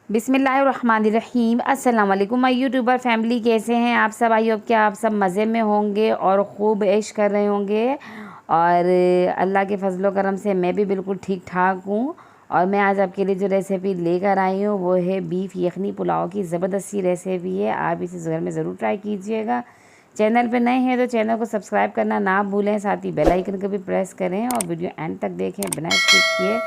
बिस्मिल्लाहिर्रहमानिर्रहीम। अस्सलाम वालेकुम माय यूट्यूबर फैमिली, कैसे हैं आप सब? आई होप कि आप सब मज़े में होंगे और ख़ूब ऐश कर रहे होंगे। और अल्लाह के फजलो करम से मैं भी बिल्कुल ठीक ठाक हूँ। और मैं आज आपके लिए जो रेसिपी लेकर आई हूँ वो है बीफ यखनी पुलाव की। ज़बरदस्त सी रेसिपी है, आप इसे घर में ज़रूर ट्राई कीजिएगा। चैनल पे नए हैं तो चैनल को सब्सक्राइब करना ना भूलें, साथ ही बेल आइकन को भी प्रेस करें और वीडियो एंड तक देखें बिना स्किप किए।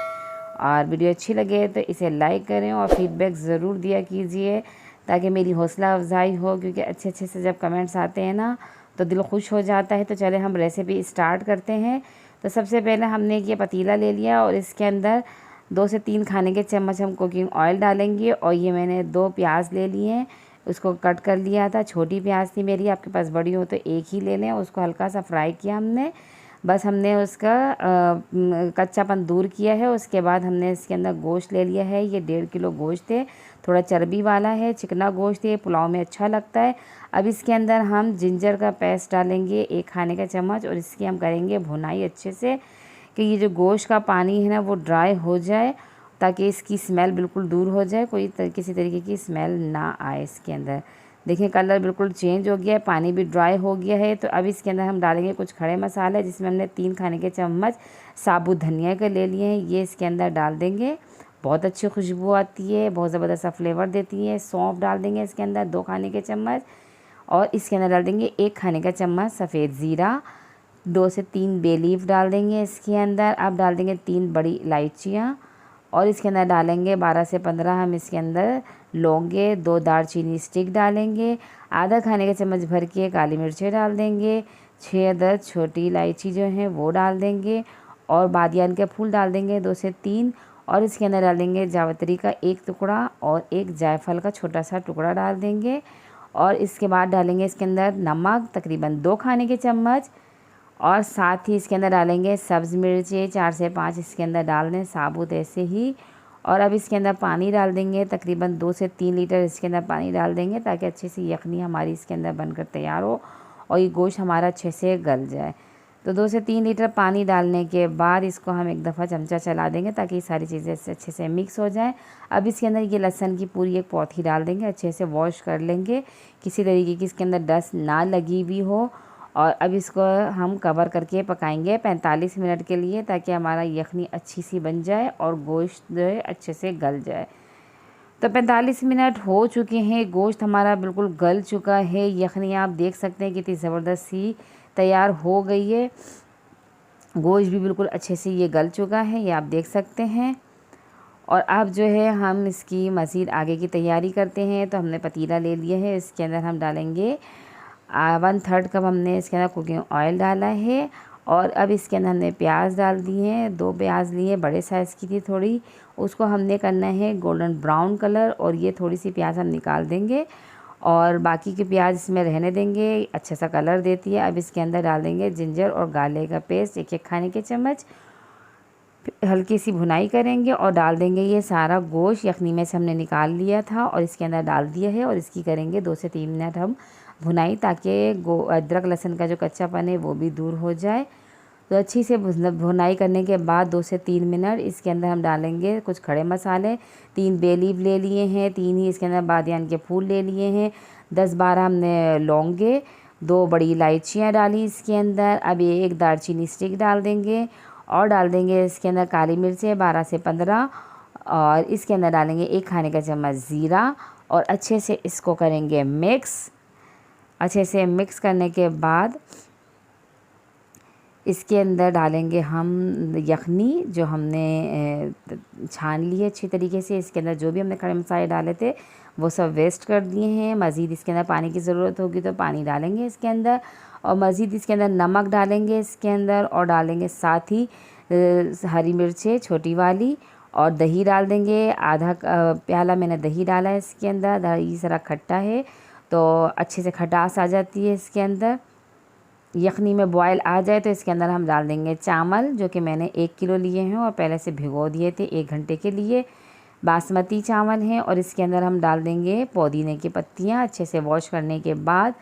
और वीडियो अच्छी लगे तो इसे लाइक करें और फीडबैक ज़रूर दिया कीजिए ताकि मेरी हौसला अफजाई हो, क्योंकि अच्छे अच्छे से जब कमेंट्स आते हैं ना तो दिल खुश हो जाता है। तो चले हम रेसिपी स्टार्ट करते हैं। तो सबसे पहले हमने ये पतीला ले लिया और इसके अंदर 2 से 3 खाने के चम्मच हम कुकिंग ऑयल डालेंगे। और ये मैंने 2 प्याज ले लिए हैं, उसको कट कर लिया था। छोटी प्याज थी मेरी, आपके पास बड़ी हो तो एक ही ले लें। उसको हल्का सा फ्राई किया हमने, बस हमने उसका कच्चापन दूर किया है। उसके बाद हमने इसके अंदर गोश्त ले लिया है। ये 1.5 किलो गोश्त है, थोड़ा चर्बी वाला है, चिकना गोश्त है, पुलाव में अच्छा लगता है। अब इसके अंदर हम जिंजर का पेस्ट डालेंगे 1 खाने का चम्मच और इसकी हम करेंगे भुनाई अच्छे से कि ये जो गोश्त का पानी है ना वो ड्राई हो जाए, ताकि इसकी स्मेल बिल्कुल दूर हो जाए, किसी तरीके की स्मेल ना आए इसके अंदर। देखिए कलर बिल्कुल चेंज हो गया है, पानी भी ड्राई हो गया है। तो अब इसके अंदर हम डालेंगे कुछ खड़े मसाले, जिसमें हमने 3 खाने के चम्मच साबुत धनिया के ले लिए हैं, ये इसके अंदर डाल देंगे। बहुत अच्छी खुशबू आती है, बहुत ज़बरदस्त सा फ्लेवर देती है। सौंफ डाल देंगे इसके अंदर 2 खाने के चम्मच और इसके अंदर डाल देंगे 1 खाने का चम्मच सफ़ेद ज़ीरा, 2 से 3 बे लीफ डाल देंगे इसके अंदर। अब डाल देंगे 3 बड़ी इलायचियाँ और इसके अंदर डालेंगे 12 से 15 हम इसके अंदर लौंगे, 2 दालचीनी स्टिक डालेंगे, आधा खाने का चम्मच भर के काली मिर्चें डाल देंगे, 6 अदद छोटी इलायची जो हैं वो डाल देंगे और बादियान के फूल डाल देंगे 2 से 3। और इसके अंदर डालेंगे जावित्री का 1 टुकड़ा और 1 जायफल का छोटा सा टुकड़ा डाल देंगे। और इसके बाद डालेंगे इसके अंदर नमक तकरीबन 2 खाने के चम्मच और साथ ही इसके अंदर डालेंगे सब्ज़ मिर्चें 4 से 5 इसके अंदर डाल दें साबुत ऐसे ही। और अब इसके अंदर पानी डाल देंगे, तकरीबन 2 से 3 लीटर इसके अंदर पानी डाल देंगे ताकि अच्छे से यखनी हमारी इसके अंदर बनकर तैयार हो और ये गोश्त हमारा अच्छे से गल जाए। तो 2 से 3 लीटर पानी डालने के बाद इसको हम एक दफ़ा चमचा चला देंगे ताकि ये सारी चीज़ें अच्छे से मिक्स हो जाएं। अब इसके अंदर ये लहसुन की पूरी 1 पौथी डाल देंगे, अच्छे से वॉश कर लेंगे, किसी तरीके की इसके अंदर डस्ट ना लगी हुई हो। और अब इसको हम कवर करके पकाएंगे 45 मिनट के लिए, ताकि हमारा यखनी अच्छी सी बन जाए और गोश्त जो है अच्छे से गल जाए। तो 45 मिनट हो चुके हैं, गोश्त हमारा बिल्कुल गल चुका है। यखनी आप देख सकते हैं कितनी ज़बरदस्त सी तैयार हो गई है, गोश्त भी बिल्कुल अच्छे से ये गल चुका है, ये आप देख सकते हैं। और अब जो है हम इसकी मज़ीद आगे की तैयारी करते हैं। तो हमने पतीला ले लिया है, इसके अंदर हम डालेंगे 1/3 कप हमने इसके अंदर कुकिंग ऑयल डाला है। और अब इसके अंदर हमने प्याज डाल दिए हैं, 2 प्याज लिए, बड़े साइज़ की थी थोड़ी, उसको हमने करना है गोल्डन ब्राउन कलर और ये थोड़ी सी प्याज हम निकाल देंगे और बाकी के प्याज इसमें रहने देंगे, अच्छा सा कलर देती है। अब इसके अंदर डाल देंगे जिंजर और गार्लिक का पेस्ट 1-1 खाने के चम्मच, हल्की सी भुनाई करेंगे और डाल देंगे ये सारा गोश्त यखनी में से हमने निकाल लिया था और इसके अंदर डाल दिया है। और इसकी करेंगे 2 से 3 मिनट हम भुनाई, ताकि अदरक लहसुन का जो कच्चापन है वो भी दूर हो जाए। तो अच्छी से भुनाई करने के बाद 2 से 3 मिनट इसके अंदर हम डालेंगे कुछ खड़े मसाले, 3 बे लीफ ले लिए हैं, 3 ही इसके अंदर बादियान के फूल ले लिए हैं, 10-12 हमने लौंगे, 2 बड़ी इलायचियाँ डाली इसके अंदर। अब ये 1 दालचीनी स्टिक डाल देंगे और डाल देंगे इसके अंदर काली मिर्चें 12 से 15 और इसके अंदर डालेंगे 1 खाने का चम्मच ज़ीरा और अच्छे से इसको करेंगे मिक्स। अच्छे से मिक्स करने के बाद इसके अंदर डालेंगे हम यखनी जो हमने छान ली है अच्छी तरीके से। इसके अंदर जो भी हमने खड़े मसाले डाले थे वो सब वेस्ट कर दिए हैं। मज़ीद इसके अंदर पानी की ज़रूरत होगी तो पानी डालेंगे इसके अंदर और मज़ीद इसके अंदर नमक डालेंगे इसके अंदर और डालेंगे साथ ही हरी मिर्चें छोटी वाली और दही डाल देंगे। आधा प्याला मैंने दही डाला है इसके अंदर, दही ज़रा खट्टा है तो अच्छे से खटास आ जाती है इसके अंदर। यखनी में बॉयल आ जाए तो इसके अंदर हम डाल देंगे चावल, जो कि मैंने 1 किलो लिए हैं और पहले से भिगो दिए थे 1 घंटे के लिए, बासमती चावल हैं। और इसके अंदर हम डाल देंगे पुदीने की पत्तियाँ, अच्छे से वॉश करने के बाद।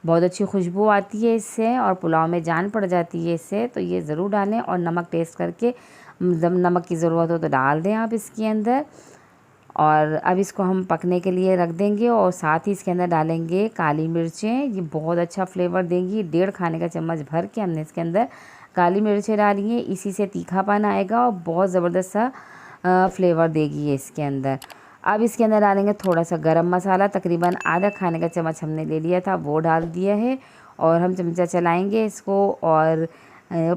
बहुत अच्छी खुशबू आती है इससे और पुलाव में जान पड़ जाती है इससे, तो ये ज़रूर डालें। और नमक टेस्ट करके, जब नमक की ज़रूरत हो तो डाल दें आप इसके अंदर। और अब इसको हम पकने के लिए रख देंगे और साथ ही इसके अंदर डालेंगे काली मिर्चें। ये बहुत अच्छा फ्लेवर देंगी। 1.5 खाने का चम्मच भर के हमने इसके अंदर काली मिर्चें डाली हैं। इसी से तीखापन आएगा और बहुत ज़बरदस्त सा फ्लेवर देगी ये इसके अंदर। अब इसके अंदर डालेंगे थोड़ा सा गरम मसाला, तकरीबन आधा खाने का चम्मच हमने ले लिया था, वो डाल दिया है। और हम चमचा चलाएंगे इसको और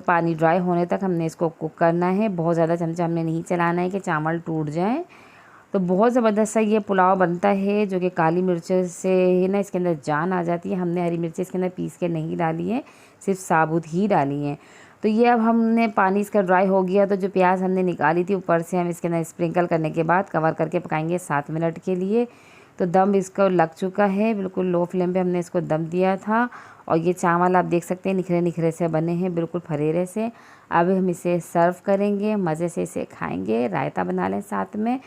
पानी ड्राई होने तक हमने इसको कुक करना है। बहुत ज़्यादा चमचा हमने नहीं चलाना है कि चावल टूट जाए। तो बहुत ज़बरदस्त सा ये पुलाव बनता है, जो कि काली मिर्च से है ना इसके अंदर जान आ जाती है। हमने हरी मिर्च इसके अंदर पीस के नहीं डाली है, सिर्फ साबुत ही डाली हैं। तो ये अब हमने पानी इसका ड्राई हो गया, तो जो प्याज हमने निकाली थी ऊपर से हम इसके अंदर स्प्रिंकल करने के बाद कवर करके पकाएंगे 7 मिनट के लिए। तो दम इसका लग चुका है, बिल्कुल लो फ्लेम पे हमने इसको दम दिया था। और ये चावल आप देख सकते हैं निखरे निखरे से बने हैं, बिल्कुल फरेरे से। अब हम इसे सर्व करेंगे, मज़े से इसे खाएंगे। रायता बना लें साथ में।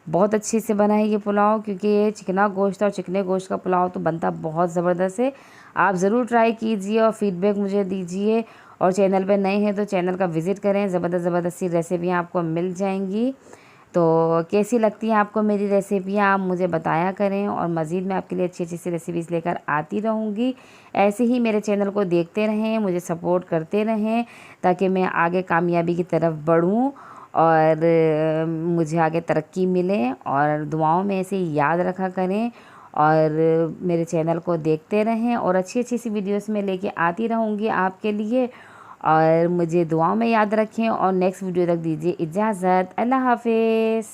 बहुत अच्छे से बना है ये पुलाव, क्योंकि ये चिकना गोश्त और चिकने गोश्त का पुलाव तो बनता बहुत ज़बरदस्त है। आप ज़रूर ट्राई कीजिए और फीडबैक मुझे दीजिए। और चैनल पे नए हैं तो चैनल का विज़िट करें, ज़बरदस्त सी रेसिपियाँ आपको मिल जाएंगी। तो कैसी लगती है आपको मेरी रेसिपियाँ, आप मुझे बताया करें। और मज़ीद मैं आपके लिए अच्छी अच्छी सी रेसिपीज़ लेकर आती रहूँगी। ऐसे ही मेरे चैनल को देखते रहें, मुझे सपोर्ट करते रहें, ताकि मैं आगे कामयाबी की तरफ बढ़ूँ और मुझे आगे तरक्की मिले। और दुआओं में ऐसे याद रखा करें और मेरे चैनल को देखते रहें। और अच्छी अच्छी सी वीडियोस में लेके आती रहूँगी आपके लिए। और मुझे दुआओं में याद रखें और नेक्स्ट वीडियो तक दीजिए इजाज़त। अल्लाह हाफ़िज़।